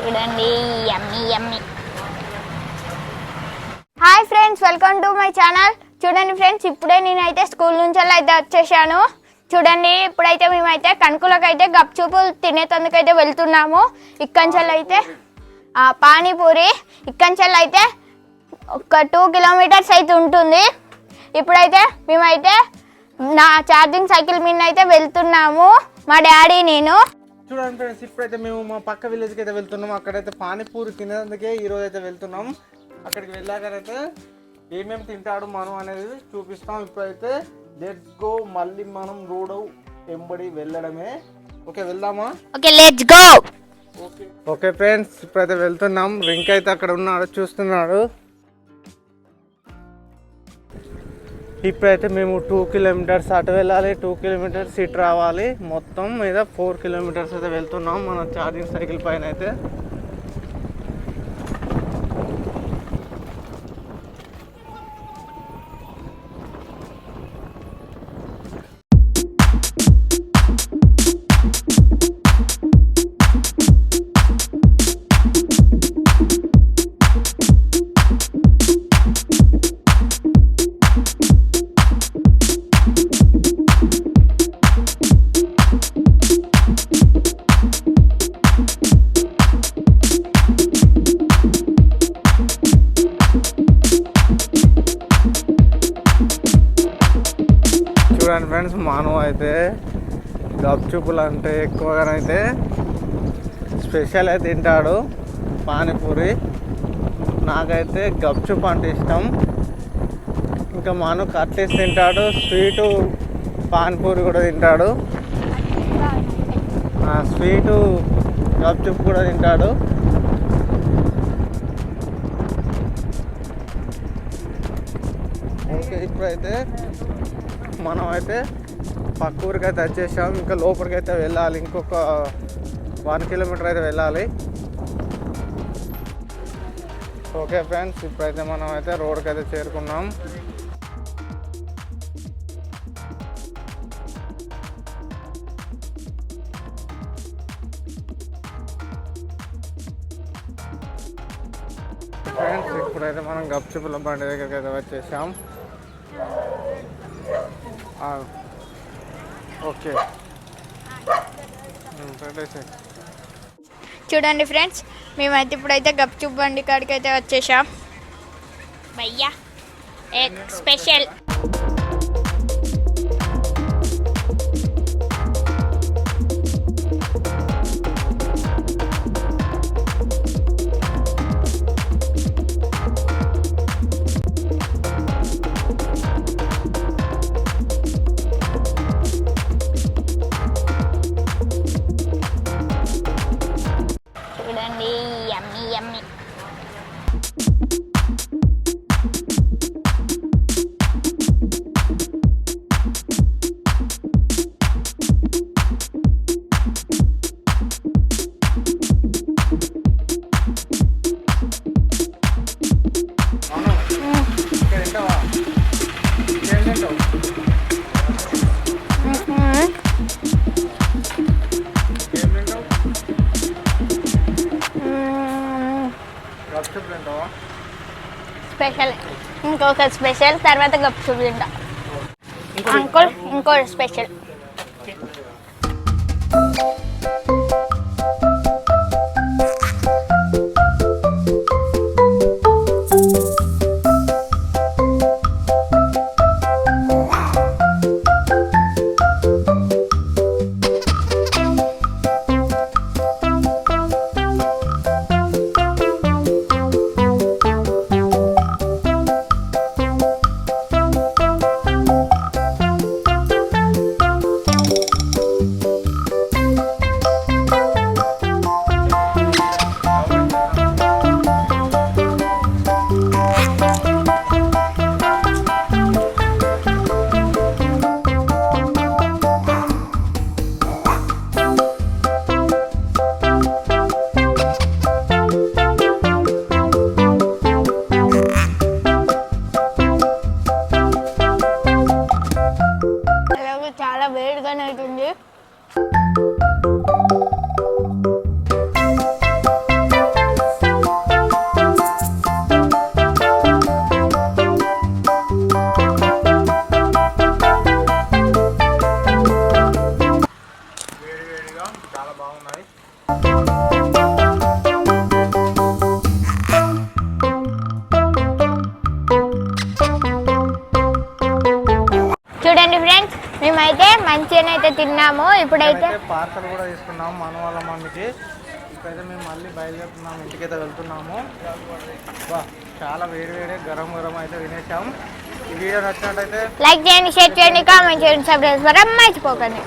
చూడండి yummy yummy. Hi friends, welcome to my channel. చూడండి friends, ఇప్పుడే నేనైతే స్కూల్ నుంచి అయితే వచ్చేసాను. చూడండి, ఇప్పుడైతే మేమైతే కణుకులకైతే గప్చుపులు తినేతందుకైతే వెళ్తున్నాము. ఇక్కంచెల్ అయితే పానీపూరి ఇక్కంచెల్ అయితే ఒక 2 కిలోమీటర్స్ అయితే ఉంటుంది. ఇప్పుడైతే మేమైతే నా ఛార్జింగ్ సైకిల్ మీద అయితే వెళ్తున్నాము, మా డాడీ నేను. చూడండి ఫ్రెండ్స్, ఇప్పుడైతే మేము మా పక్క విలేజ్కి అయితే వెళ్తున్నాం. అక్కడైతే పానీపూరి తినేందుకే ఈరోజు అయితే వెళ్తున్నాం. అక్కడికి వెళ్ళాకైతే ఏమేమి తింటాడు మనం అనేది చూపిస్తాం. ఇప్పుడైతే లెట్స్ గో. మళ్ళీ మనం రోడ్ వెంబడి వెళ్ళడమే. ఓకే, వెళ్దామా? Okay, let's go. Okay friends, ఇప్పుడైతే వెళ్తున్నాం. రింక్ అయితే అక్కడ ఉన్నాడు, చూస్తున్నాడు. ఇప్పుడైతే మేము 2 కిలోమీటర్స్ అటు వెళ్ళాలి, 2 కిలోమీటర్స్ ఇటు రావాలి. మొత్తం మీద 4 కిలోమీటర్స్ అయితే వెళ్తున్నాం మన ఛార్జింగ్ సైకిల్ పైన అయితే. చూడండి ఫ్రెండ్స్, మనం అయితే గప్చుపులు అంటే ఎక్కువగానైతే స్పెషల్ అయితే తింటాడు పానీపూరి. నాకైతే గప్చుప్ అంటే ఇష్టం. ఇంకా మనం కట్లెట్స్ తింటాడు, స్వీటు పానీపూరి కూడా తింటాడు, స్వీటు గప్చుప్ కూడా తింటాడు. ఓకే, ఇప్పుడైతే మనం అయితే పక్క ఊరికి అయితే వచ్చేసాం. ఇంకా లోపలికి అయితే వెళ్ళాలి, ఇంకొక 1 కిలోమీటర్ అయితే వెళ్ళాలి. ఓకే ఫ్రెండ్స్, ఇప్పుడైతే మనం అయితే రోడ్కి అయితే చేరుకున్నాం. ఫ్రెండ్స్, ఇప్పుడైతే మనం గప్చుపుల బండి దగ్గరికి అయితే వచ్చేసాం. ఓకే, చూడండి ఫ్రెండ్స్, మేమైతే ఇప్పుడైతే గప్చుప్ బండి కాడికి అయితే వచ్చేసాం. భయ్యా ఎగ్ స్పెషల్. చూడండి యమ్మీ యమ్మీ. స్పెషల్, ఇంకొక స్పెషల్, తర్వాత గప్చుప్ తింటా. అంకుల్, ఇంకో స్పెషల్. మంచిగానే అయితే తిన్నాము. ఇప్పుడైతే పార్సల్ కూడా తీసుకున్నాము మన వాళ్ళ మమ్మీకి. ఇప్పుడైతే మేము మళ్ళీ బయలుదేరుతున్నాము, ఇంటికైతే వెళ్తున్నాము. బా చాలా వేడి గరం అయితే తినేసాం. ఈ వీడియో నచ్చినట్టయితే లైక్ చేయండి, షేర్ చేయండి, కామెంట్ చేయండి, సబ్స్క్రైబ్ చేసుకోవడం మర్చిపోకండి.